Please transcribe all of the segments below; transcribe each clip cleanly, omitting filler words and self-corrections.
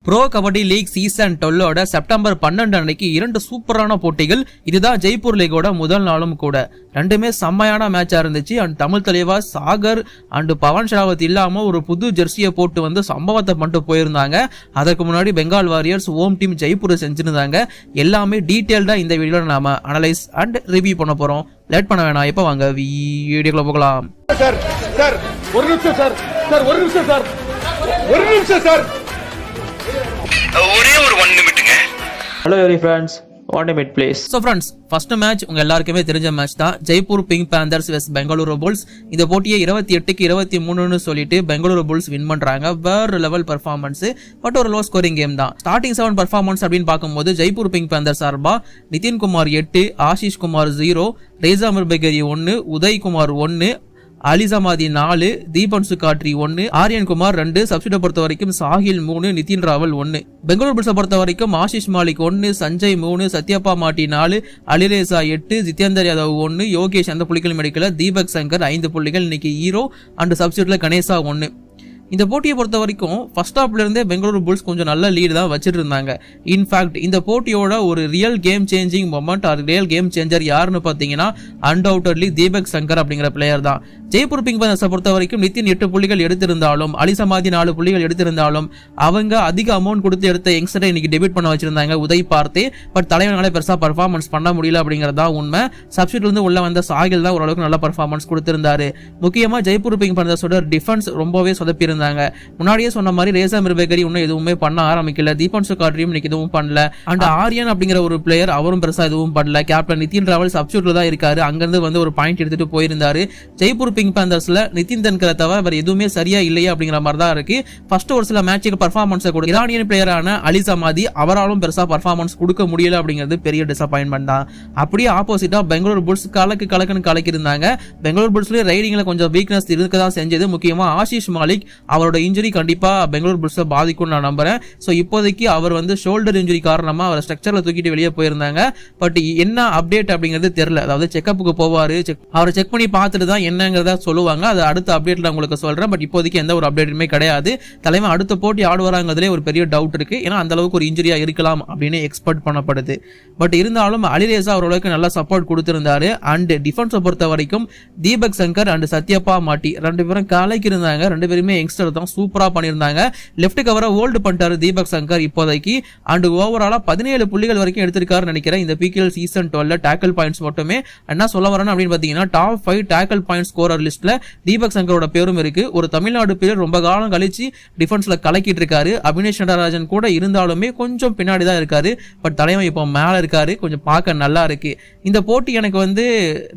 Bro kabaddi league season 12 September 12 அன்னைக்கு 2 சூப்பரான போட்டிகள். இதுதான் ஜெய்ப்பூர் லீகோட முதல் நாளும் கூட. ரெண்டுமே செம்மையான மேட்சா இருந்துச்சு. அண்ட் தமிழ் தலைவா சாகர் அண்ட் பவன் ஷராவத் இல்லாம ஒரு புது ஜெர்சியை போட்டு வந்து சம்பவத்தை பண்ணிட்டு போயிருந்தாங்க. அதற்கு முன்னாடி Bengal Warriors home team Jaipur செஞ்சிருந்தாங்க. எல்லாமே டீடைல்டா இந்த வீடியோல நாம அனலைஸ் அண்ட் ரிவ்யூ பண்ண போறோம். லேட் பண்ண வேணாம், இப்ப வாங்க வீடியோக்குள்ள போகலாம். ஒரு நிமிஷம் சார் ஒரே ஒரு 1 நிமிட்டுங்க. Hello every friends, 1 minute please. So friends, first match உங்க எல்லாருக்குமே தெரிஞ்ச மேட்ச் தான். Jaipur Pink Panthers versus Bengaluru Bulls. இந்த போட்டியை 28க்கு 23ன்னு சொல்லிட்டு பெங்களூரு புல்ஸ் வின் பண்றாங்க. வேற லெவல் பெர்ஃபார்மன்ஸ், பட் ஒரு லோ ஸ்கோரிங் கேம் தான். ஸ்டார்டிங் 7 பெர்ஃபார்மன்ஸ் அப்படின்னு பார்க்கும்போது ஜெய்ப்பூர் பிங்க் பேந்தர்ஸ் சார்பா நிதின்குமார் 8, ஆஷிஷ் குமார் 0, ரேசா மிர்பெகரி 1, உதய்குமார் 1, அலிசமாதி 4, தீபன் சுகாட்ரி 1, ஆரியன் குமார் 2, சப்ஸ்டியூட்டை பொறுத்த வரைக்கும் சாஹில் 3, நிதின் ராவல் 1. பெங்களூர் புல்ஸை பொறுத்த வரைக்கும் ஆஷிஷ் மாலிக் 1, சஞ்சய் 3, சத்யப்பா மாட்டி 4, அலிரேசா 8, ஜிதேந்தர் யாதவ் 1, யோகேஷ் அந்த புள்ளிகள் எடுக்கல. தீபக் சங்கர் 5 புள்ளிகள். இன்னைக்கு ஹீரோ அண்ட் சப்ஸ்டியூட்ல கணேசா 1. இந்த போட்டியை பொறுத்த வரைக்கும் ஃபர்ஸ்ட் ஹாப்ல இருந்தே பெங்களூரு புல்ஸ் கொஞ்சம் நல்ல லீடு தான் வச்சிட்டு இருந்தாங்க. இன்ஃபேக்ட் இந்த போட்டியோட ஒரு real game changing moment or real game changer யாருன்னு பார்த்தீங்கன்னா அன்டவுட்டட்லி தீபக் சங்கர் அப்படிங்கிற பிளேயர் தான். ஜெய்ப்பூர் பிங்க் பேந்தர்ஸை பொறுத்த வரைக்கும் நிதின் 8 புள்ளிகள் எடுத்திருந்தாலும், அலிசமாதி 4 புள்ளிகள் எடுத்திருந்தாலும், அவங்க அதிக அமௌண்ட் கொடுத்து எடுத்த யங்ஸ்டரை இன்னைக்கு டெபியூட் பண்ண வச்சிருந்தாங்க உதய் பார்த்தே. பட் தலைவனால பெருசா பர்ஃபார்மன்ஸ் பண்ண முடியல அப்படிங்கறதா உண்மை. சப்ஸ்டியூட்ல இருந்து உள்ள வந்த சாகில் தான் ஓரளவுக்கு நல்ல பர்ஃபார்மன்ஸ் கொடுத்திருந்தாரு. முக்கியமா ஜெய்ப்பூர் பிங்க் பேந்தர்ஸோட டிஃபென்ஸ் ரொம்பவே சொதப்பி. முன்னாடியே சொன்ன மாதிரி ரேசா மிர்பெகரி இன்னும் எதுவுமே பண்ண ஆரம்பிக்கல. தீபன் சுகாட்ரியும் இன்னைக்கு எதுவும் பண்ணல. அண்ட் ஆரியன் அப்படிங்கிற ஒரு பிளேயர் அவரும் பெருசா எதுவும் பண்ணல. கேப்டன் நிதின் ராவல் சப்ஸ்டியூட்ல தான் இருக்காரு. அங்கிருந்து வந்து ஒரு பாயிண்ட் எடுத்துட்டு போயிருந்தாரு. ஜெய்ப்பூர் பிங்க் பேந்தர்ஸ்ல நிதின் தன்கரை தவிர வேற எதுவுமே சரியா இல்லையா அப்படிங்கிற மாதிரி தான் இருக்கு. ஃபர்ஸ்ட் ஒரு சில மேட்சுக்கு பர்ஃபார்மன்ஸ் கொடுக்க இரானியன் பிளேயரான அலிசமாதி அவராலும் பெருசா பர்ஃபார்மன்ஸ் கொடுக்க முடியல அப்படிங்கிறது பெரிய டிசப்பாயின்மெண்ட் தான். அப்படியே ஆப்போசிட்டா பெங்களூர் புல்ஸ் கலக்குன்னு கலக்கிருந்தாங்க. பெங்களூர் புல்ஸ்ல ரைடிங்ல கொஞ்சம் வீக்னஸ் இருக்கதான் செஞ்சது. முக்கியமா ஆஷிஷ் மாலிக் அவரோட இன்ஜுரி கண்டிப்பா பெங்களூர் புல்ஸை பாதிக்கும் நான் நம்புறேன். ஸோ இப்போதைக்கு அவர் வந்து ஷோல்டர் இன்ஜுரி காரணமா அவர் ஸ்ட்ரக்சர்ல தூக்கிட்டு வெளியே போயிருந்தாங்க. பட் என்ன அப்டேட் அப்படிங்கிறது தெரியல. அதாவது செக்கப்புக்கு போவாரு, அவரை செக் பண்ணி பார்த்துட்டு தான் என்னங்கிறத சொல்லுவாங்க. அது அடுத்த அப்டேட்ல உங்களுக்கு சொல்றேன். பட் இப்போதைக்கு எந்த ஒரு அப்டேட்டுமே கிடையாது. தலைமை அடுத்த போட்டி ஆடுவாராங்கிறதுலே ஒரு பெரிய டவுட் இருக்கு. ஏன்னா அந்த அளவுக்கு ஒரு இன்ஜுரியா இருக்கலாம் அப்படின்னு எக்ஸ்பெக்ட் பண்ணப்படுது. பட் இருந்தாலும் அலிரேசா ஓரளவுக்கு நல்ல சப்போர்ட் கொடுத்திருந்தாரு. அண்ட் டிஃபென்ஸை பொறுத்த வரைக்கும் தீபக் சங்கர் அண்ட் சத்யப்பா மாட்டி 2 பேரும் கலைக்கு இருந்தாங்க. 2 பேருமே யங்ஸ்டர் தான், சூப்பரா பண்ணிருந்தாங்க. லெஃப்ட் கவரை ஹோல்டு பண்ணிட்டாரு தீபக் சங்கர் இப்போதைக்கு. அண்ட் ஓவராலா 17 புள்ளிகள் வரைக்கும் எடுத்திருக்காருன்னு நினைக்கிறேன் இந்த பிகேஎல் சீசன் 12 டேக்கிள் பாயிண்ட்ஸ் மட்டுமே. என்ன சொல்ல வரேன்னு அப்படின்னு பாத்தீங்கன்னா டாப் 5 டேக்கிள் பாயிண்ட் ஸ்கோரர் லிஸ்ட்ல தீபக் சங்கரோட பேரும் இருக்கு. ஒரு தமிழ்நாடு பிளேயர் ரொம்ப காலம் கழிச்சு டிஃபென்ஸ்ல கலக்கிட்டு இருக்காரு. அபினேஷ் நடராஜன் கூட இருந்தாலுமே கொஞ்சம் பின்னாடி தான் இருக்காரு. பட் தலைமை இப்போ மேல இருக்காரு. கொஞ்சம் பார்க்க நல்லா இருக்கு. இந்த போட்டி எனக்கு வந்து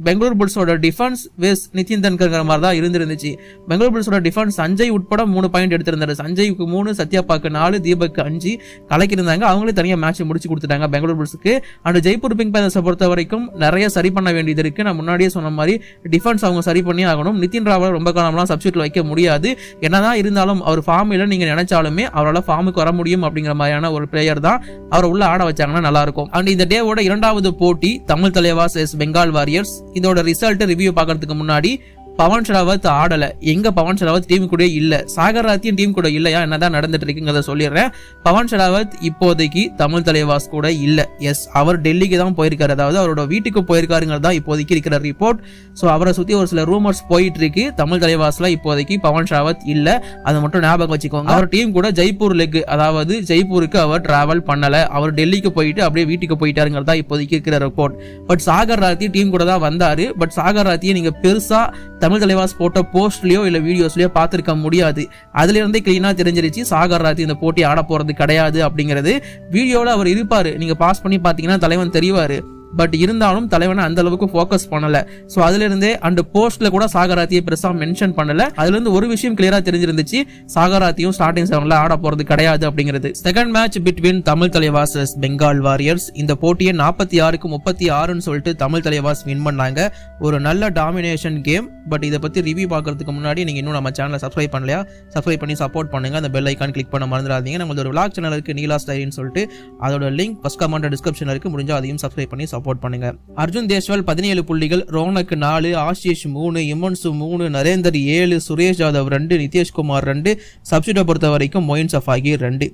பெங்களூர் புல்ஸோட டிஃபென்ஸ் வேஸ் நிதின் தன்கர் மாதிரி தான் இருந்துருந்துச்சு. பெங்களூர் புல்ஸோட டிஃபென்ஸ் சஞ்சய் உட்பட 3 பாயிண்ட் எடுத்திருந்தாரு. சஞ்சய்க்கு 3, சத்யாப்பாக்கு 4, தீபக் 5 கலக்கிருந்தாங்க. அவங்களே தனியா மேட்ச் முடிச்சு கொடுத்துட்டாங்க பெங்களூர் புல்ஸுக்கு. அண்ட் ஜெய்ப்பூர் பிங்க் பேந்தர்ஸை பொறுத்த வரைக்கும் நிறைய சரி பண்ண வேண்டியது இருக்கு. நான் முன்னாடியே சொன்ன மாதிரி டிஃபென்ஸ் அவங்க சரி பண்ணி ஆகணும். நிதின் ராவல் ரொம்ப காலம்லாம் சப்ஸ்டியூட்ல வைக்க முடியாது. என்னதான் இருந்தாலும் அவர் ஃபார்மில் நீங்க நினைச்சாலுமே அவரால் ஃபார்முக்கு வர முடியும் அப்படிங்கிற மாதிரியான ஒரு பிளேயர் தான். அவரை உள்ள ஆட வச்சாங்கன்னா நல்லா இருக்கும். அண்ட் இந்த டேவோட 2வது போட்டி தமிழ் தலைவாஸ் எஸ் பெங்கால் வாரியர்ஸ். இதோட ரிசல்ட் ரிவ்யூ பார்க்கறதுக்கு முன்னாடி பவன் ஷராவத் ஆடல. எங்க பவன் ஷராவத் டீம் கூட இல்ல, சாகர் ராத்தியும் டீம் கூட இல்லையா, என்னதான் நடந்துட்டு இருக்குங்கிறத சொல்லிடுறேன். பவன் ஷராவத் இப்போதைக்கு தமிழ் தலைவாஸ் கூட இல்ல. எஸ், அவர் டெல்லிக்கு தான் போயிருக்காரு. அதாவது அவரோட வீட்டுக்கு போயிருக்காருங்கிறதா இப்போதைக்கு இருக்கிற ரிப்போர்ட். ஸோ அவரை சுத்தி ஒரு சில ரூமர்ஸ் போயிட்டு இருக்கு. தமிழ் தலைவாஸ்ல இப்போதைக்கு பவன் ஷராவத் இல்ல, அதை மட்டும் ஞாபகம் வச்சுக்கோங்க. அவர் டீம் கூட ஜெய்ப்பூர் லெக், அதாவது ஜெய்ப்பூருக்கு அவர் டிராவல் பண்ணல. அவர் டெல்லிக்கு போயிட்டு அப்படியே வீட்டுக்கு போயிட்டாருங்கிறதா இப்போதைக்கு இருக்கிற report. But Sagar Rathi team கூட தான் வந்தாரு. பட் சாகர் ராத்தியை நீங்க பெருசா தமிழ் தலைவாஸ் போட்ட போஸ்ட்லயோ இல்ல வீடியோஸ்லயோ பார்த்திருக்க முடியாது. அதுல இருந்தே கிளீனா தெரிஞ்சிருச்சு சாகர் ராத்தி இந்த போட்டி ஆட போறது கிடையாது அப்படிங்கிறது. வீடியோல அவர் இருப்பாரு, நீங்க பாஸ் பண்ணி பாத்தீங்கன்னா தலைவன் தெரிவாரு. பட் இருந்தாலும் தலைவனை அந்த அளவுக்கு ஃபோக்கஸ் பண்ணல. சோ அதுல இருந்தே அண்ட் போஸ்ட்ல கூட சாகராத்தியை பெருசா மென்ஷன் பண்ணல. அதுல இருந்து ஒரு விஷயம் கிளியரா தெரிஞ்சிருந்துச்சு, சாகராத்தியும் ஸ்டார்டிங் 7ல ஆட போறது கிடையாது அப்படிங்கிறது. Second match between Tamil Thalaivas Bengal warriors. இந்த போட்டியை 46க்கு 36ன்னு சொல்லிட்டு தமிழ் தலைவாஸ் வின் பண்ணாங்க. ஒரு நல்ல டாமினேஷன் கேம். பட் இதை பத்தி ரிவ்யூ பார்க்கறதுக்கு முன்னாடி நீங்க இன்னும் நம்ம சேனலை சப்ஸ்கிரைப் பண்ணலையா, சப்ஸ்கிரைப் பண்ணி சப்போர்ட் பண்ணுங்க. அந்த பெல் ஐக்கான் கிளிக் பண்ண மறந்துடாதீங்க. நம்மளோட ஒரு vlog சேனல் இருக்கு நீலா ஸ்டைல்னு சொல்லிட்டு, அதோட லிங்க் ஃபர்ஸ்ட் கமெண்ட் டிஸ்கிரிப்ஷன்ல இருக்கு. முடிஞ்சா அதையும் சப்ஸ்கிரைப் பண்ணி சப்போர்ட் பண்ணுங்க. அர்ஜுன் தேஷ்வால் 17 புள்ளிகள், ரோனக் 4, ஆஷிஷ் 3, இமன்சு 3, நரேந்தர் 7, சுரேஷ் யாதவ் 2, நிதேஷ்குமார் 2, சப்ஸ்டியூட்டை பொறுத்த வரைக்கும் மொயின் சஃபாகி 2.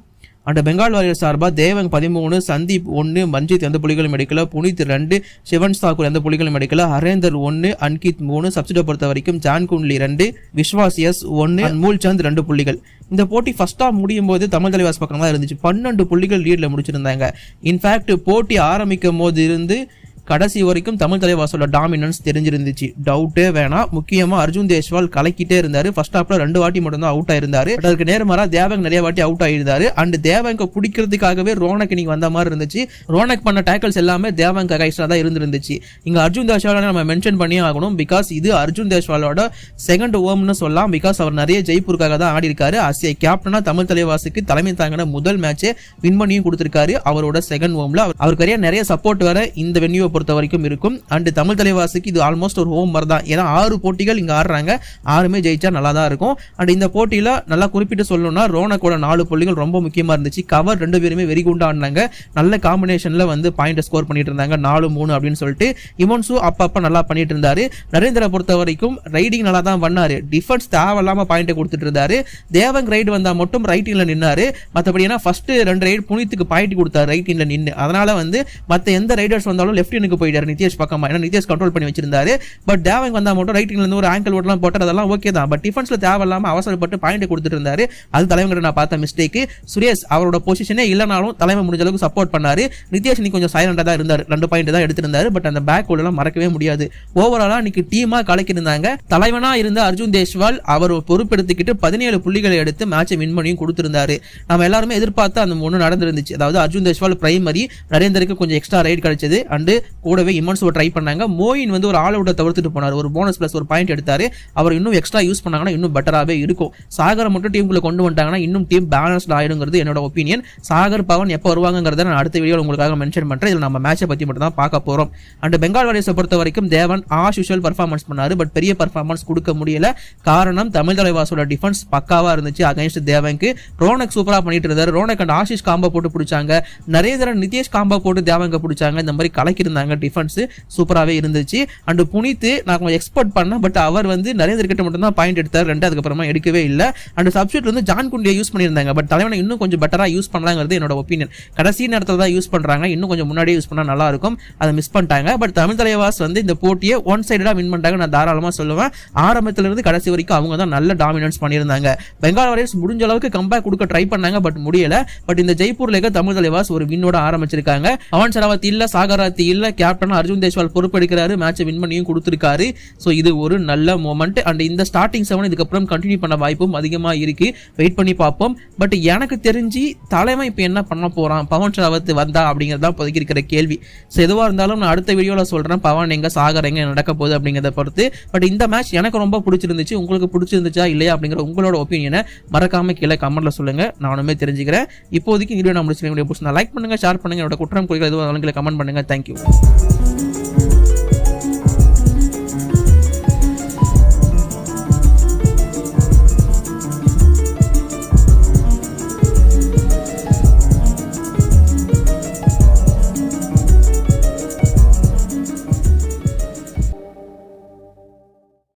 அண்ட் பெங்கால் வாரியர்ஸ் சார்பா தேவங் 13, சந்தீப் 1, மஞ்சித் எந்த புள்ளிகளும் எடுக்கல, புனித் 2, சிவன் தாக்கூர் எந்த புள்ளிகளும் எடுக்கல, ஹரேந்தர் 1, அன்கித் 3, சப்சிடை பொறுத்த வரைக்கும் ஜான் குன்லி 2, விஸ்வாஸ் எஸ் 1, மூல்சந்த் 2 புள்ளிகள். இந்த போட்டி ஃபர்ஸ்ட் ஆஃப் முடியும் போது தமிழ் தலைவாஸ் பக்கம் தான் இருந்துச்சு. 12 புள்ளிகள் லீட்ல முடிச்சிருந்தாங்க. இன்ஃபேக்ட் போட்டி ஆரம்பிக்கும் போது இருந்து கடைசி வரைக்கும் தமிழ் தலைவாசோட டாமினன்ஸ் தெரிஞ்சிருந்துச்சு, டவுட்டே வேணாம். முக்கியமா அர்ஜுன் தேஷ்வால் கலக்கிட்டே இருந்தாரு. ஃபர்ஸ்ட் ஹாப்ல 2 வாட்டி மட்டும் தான் அவுட் ஆயிருந்தாரு. அதற்கு நேர்மாறா தேவங் நிறைய வாட்டி அவுட் ஆயிருந்தாரு. அண்ட் தேவங்க பிடிக்கிறதுக்காகவே ரோனக் இன்னைக்கு வந்த மாதிரி இருந்துச்சு. ரோனக் பண்ண டேக்கிள்ஸ் எல்லாமே தேவங் கைஸ்ல தான் இருந்துருந்துச்சு. இங்க அர்ஜுன் தேஷ்வால நம்ம மென்ஷன் பண்ணியே ஆகணும். பிகாஸ் இது அர்ஜுன் தேஷ்வாலோட செகண்ட் ஓம்னு சொல்லலாம். பிகாஸ் அவர் நிறைய ஜெய்ப்பூருக்காக தான் ஆடி இருக்காரு. அசிய கேப்டனா தமிழ் தலைவாசுக்கு தலைமை தாங்கின முதல் மேட்சே வின் பண்ணியும் கொடுத்திருக்காரு. அவரோட செகண்ட் ஓம்ல அவருக்கு நிறைய சப்போர்ட் வர இந்த வென்யூவை பொறுத்த வரைக்கும் இருக்கும். அண்ட் தமிழ் தலைவாசுக்கு இது ஆல்மோஸ்ட் ஒரு ஹோம் மாதிரி தான். ஏன்னா 6 போட்டிகள் இங்க ஆடுறாங்க, 6மே ஜெயிச்சா நல்லா தான் இருக்கும். அண்ட் இந்த போட்டியில நல்லா குறிப்பிட்டு சொல்லணும்னா ரோனக்கோட 4 புள்ளிகள் ரொம்ப முக்கியமா இருந்துச்சு. கவர் 2 பேருமே வெரி குண்டா ஆடினாங்க. நல்ல காம்பினேஷன்ல வந்து பாயிண்ட் ஸ்கோர் பண்ணிட்டு இருந்தாங்க, 4-3 அப்படின்னு சொல்லிட்டு. இமோன்சு அப்பப்ப நல்லா பண்ணிட்டு இருந்தாரு. நரேந்திர பொறுத்த வரைக்கும் ரைடிங் நல்லா தான் பண்ணாரு. டிஃபென்ஸ் தேவையில்லாம பாயிண்ட் கொடுத்துட்டு இருந்தாரு. தேவங் ரைடு வந்தா மட்டும் ரைட்டிங்ல நின்னாரு. மற்றபடி ஃபர்ஸ்ட் 2 ரைடு புனித்துக்கு பாயிண்ட் கொடுத்தாரு ரைட்டிங்ல நின்று. அதனால வந்து மற்ற எந்த ரைடர்ஸ் வந்தாலும் லெஃப்ட் இனுக்கு போயிட்டாரு நிதேஷ் பக்கமா. ஏன்னா நிதேஷ் கண்ட்ரோல் பண்ணி வச்சிருந்தாரு. பட் தேவங் வந்தா மட்டும் ரைட்டிங்ல இருந்து ஒரு ஆங்கிள் ஓட்டலாம் போட்டார், அதெல்லாம் ஓகே தான். பட் டிஃபென்ஸ்ல தேவையில்லாம அவசரப்பட்டு பாயிண்ட் கொடுத்துட்டு இருந்தாரு. அது தலைவங்கிட்ட நான் பார்த்த மிஸ்டேக். சுரேஷ் அவரோட பொசிஷனே இல்லைனாலும் தலைமை முடிஞ்ச அளவுக்கு சப்போர்ட் பண்ணாரு. நிதேஷ் இன்னைக்கு கொஞ்சம் சைலண்டா தான் இருந்தார், 2 பாயிண்ட் தான் எடுத்திருந்தாரு. பட் அந்த பேக் எல்லாம் மறக்கவே முடியாது. ஓவராலா இன்னைக்கு டீமா கலக்கிருந்தாங்க. தலைவனா இருந்த அர்ஜுன் தேஷ்வால் அவர் பொறுப்பெடுத்துக்கிட்டு 17 புள்ளிகளை எடுத்து மேட்சை வின் பண்ணியும் கொடுத்திருந்தாரு. நம்ம எல்லாருமே எதிர்பார்த்து அந்த 3 நடந்திருந்துச்சு. அதாவது அர்ஜுன் தேஷ்வால் பிரைமரி, நரேந்தருக்கு கொஞ்சம் எக்ஸ்ட்ரா ரைட் கிடைச்சது. அண்ட் கூடவே இமன்ஸோ ட்ரை பண்ணாங்க. மோயின் வந்து ஒரு ஆல் அவுட்டை தவிர்த்துட்டு போனார். ஒரு போனஸ் பிளஸ் ஒரு பாயிண்ட் எடுத்தாரு. அவர் இன்னும் எக்ஸ்ட்ரா யூஸ் பண்ணாங்கன்னா இன்னும் பெட்டராகவே இருக்கும். சாகரை மட்டும் டீமுக்குள்ள கொண்டு வந்துட்டாங்கன்னா இன்னும் டீம் பேலன்ஸ்ட் ஆயிடுங்கிறது என்னோட ஒப்பீனியன். சாகர் பவன் எப்போ வருவாங்கிறத நான் அடுத்த வீடியோ உங்களுக்காக மென்ஷன் பண்றேன். இதில் நம்ம மேட்சை பத்தி மட்டும் தான் பார்க்க போறோம். அண்ட் பெங்கால் வாரியர்ஸை பொறுத்த வரைக்கும் தேவன் ஆஸ் யூஷுவல் பர்ஃபார்மன்ஸ் பண்ணாரு. பட் பெரிய பர்ஃபார்மன்ஸ் கொடுக்க முடியல. காரணம் தமிழ் தலைவாசோட டிஃபென்ஸ் பக்காவா இருந்துச்சு அகைன்ஸ்ட் தேவங்க்கு. ரோனக் சூப்பரா பண்ணிட்டு இருந்தாரு. ரோனக் அண்ட் ஆஷிஷ் காம்போ போட்டு பிடிச்சாங்க. நரேந்திரன் நிதேஷ் காம்போ போட்டு தேவங்க பிடிச்சாங்க. இந்த மாதிரி கலக்கி இருந்தாங்க. டிஃபென்ஸ் சூப்பராகவே இருந்துச்சு. அண்ட் புனித் நான் கொஞ்சம் எக்ஸ்பெக்ட் பண்ணேன். பட் அவர் வந்து நரேந்திர கிட்ட மட்டும் தான் பாயிண்ட் எடுத்தார். 2 அதுக்கப்புறமா எடுக்கவே இல்லை. அண்ட் சப்ஸ்டியூட் வந்து ஜான் குண்டியை யூஸ் பண்ணியிருந்தாங்க. பட் தலைவனை இன்னும் கொஞ்சம் பெட்டரா யூஸ் பண்ணலாங்கிறது என்னோட ஒப்பீனியன். கடைசி நேரத்தில் தான் யூஸ் பண்றாங்க. இன்னும் கொஞ்சம் முன்னாடியே யூஸ் பண்ணா நல்லா இருக்கும். அதை மிஸ் பண்ணிட்டாங்க. பட் தமிழ் தலைவாஸ் வந்து இந்த போட்டியை ஒன் சைடா வின் பண்ணிட்டாங்க. நான் தாராளமா சொல்லுவேன். ஆரம்பத்திலிருந்து கடைசி வரைக்கும் அவங்க தான் நல்ல டாமினன்ஸ் பண்ணியிருந்தாங்க. பெங்கால் வாரியர்ஸ் முடிஞ்ச அளவுக்கு கம்பேக் கொடுக்க ட்ரை பண்ணாங்க. பட் முடியல. பட் இந்த ஜெய்ப்பூர்ல தமிழ் தலைவாஸ் ஒரு வின்னோட ஆரம்பிச்சிருக்காங்க. அவன் சரவத் இல்ல, சாகராத்தி இல்ல, கேப்டன் அர்ஜுன் தேஷ்வால் பொறுப்பெடுக்கிறாரு. மேட்சை வின் பண்ணியும் கொடுத்திருக்காரு. சோ இது ஒரு நல்ல மொமெண்ட். அண்ட் இந்த ஸ்டார்டிங் 7 இதுக்கப்புறம் கண்டினியூ பண்ண வாய்ப்பும் அதிகமா இருக்கு. வெயிட் பண்ணி பார்ப்போம். பட் எனக்கு தெரிஞ்சு தலைமை இப்ப என்ன பண்ண போறான், பவன் சரவத் வந்தா அப்படிங்கறத இப்போதைக்கு இருக்கிற கேள்வி. சோ எதுவா இருந்தாலும் நான் அடுத்த வீடியோல சொல்றேன் பவன் எங்க சாகர் எங்க நடக்க போகுது அப்படிங்கறத பொறுத்து. பட் இந்த மேட்ச் எனக்கு ரொம்ப பிடிச்சிருந்துச்சு. உங்களுக்கு பிடிச்சிருந்துச்சா இல்லையா அப்படிங்கிற உங்களோட ஒப்பீனியனை மறக்காம கீழே கமெண்ட்ல சொல்லுங்க. நானுமே தெரிஞ்சுக்கிறேன். இப்போதைக்கு வீடியோ நான் முடிச்சிருக்கேன். லைக் பண்ணுங்க, ஷேர் பண்ணுங்க. என்னோட குற்றம் குறைகள் எதுவும் கமெண்ட் பண்ணுங்க. தேங்க்யூ.